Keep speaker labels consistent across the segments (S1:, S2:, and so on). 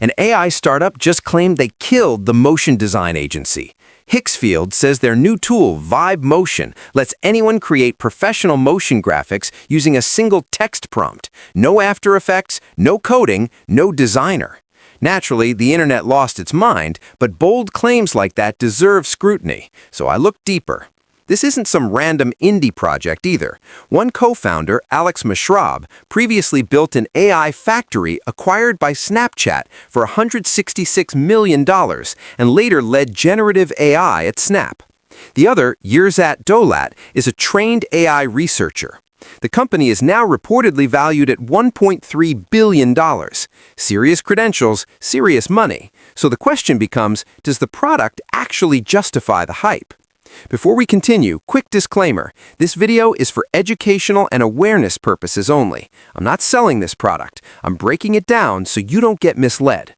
S1: An AI startup just claimed they killed the motion design agency. Higgsfield says their new tool, Vibe Motion, lets anyone create professional motion graphics using a single text prompt. No After Effects, no coding, no designer. Naturally, the internet lost its mind, but bold claims like that deserve scrutiny, so I looked deeper. This isn't some random indie project either. One co-founder, Alex Mashrab, previously built an AI factory acquired by Snapchat for $166 million and later led generative AI at Snap. The other, Yirzat Dolat, is a trained AI researcher. The company is now reportedly valued at $1.3 billion. Serious credentials, serious money. So the question becomes, does the product actually justify the hype? Before we continue, quick disclaimer. This video is for educational and awareness purposes only. I'm not selling this product. I'm breaking it down so you don't get misled.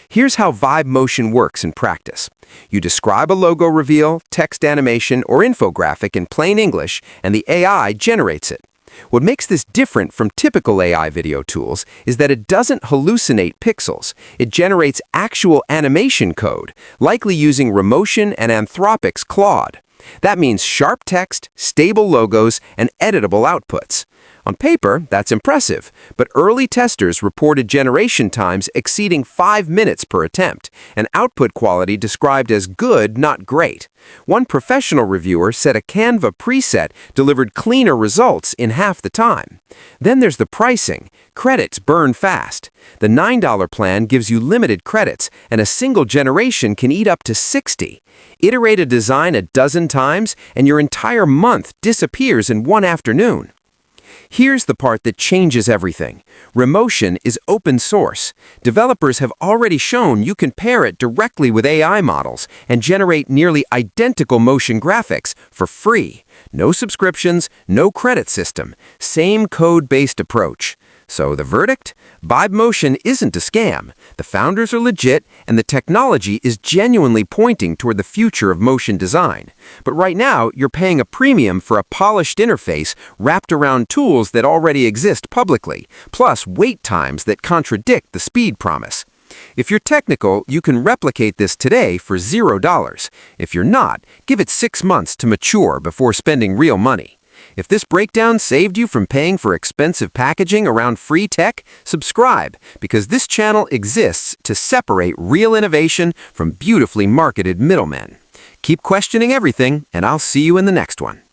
S1: Here's how Vibe Motion works in practice. You describe a logo reveal, text animation, or infographic in plain English, and the AI generates it. What makes this different from typical AI video tools is that it doesn't hallucinate pixels. It generates actual animation code, likely using Remotion and Anthropic's Claude. That means sharp text, stable logos, and editable outputs. On paper, that's impressive, but early testers reported generation times exceeding 5 minutes per attempt, and output quality described as good, not great. One professional reviewer said a Canva preset delivered cleaner results in half the time. Then there's the pricing. Credits burn fast. The $9 plan gives you limited credits, and a single generation can eat up to 60. Iterate a design a dozen times, and your entire month disappears in one afternoon. Here's the part that changes everything. Remotion is open source. Developers have already shown you can pair it directly with AI models and generate nearly identical motion graphics for free. No subscriptions, no credit system. Same code-based approach. So the verdict? Vibe Motion isn't a scam. The founders are legit, and the technology is genuinely pointing toward the future of motion design. But right now, you're paying a premium for a polished interface wrapped around tools that already exist publicly, plus wait times that contradict the speed promise. If you're technical, you can replicate this today for $0. If you're not, give it 6 months to mature before spending real money. If this breakdown saved you from paying for expensive packaging around free tech, subscribe, because this channel exists to separate real innovation from beautifully marketed middlemen. Keep questioning everything, and I'll see you in the next one.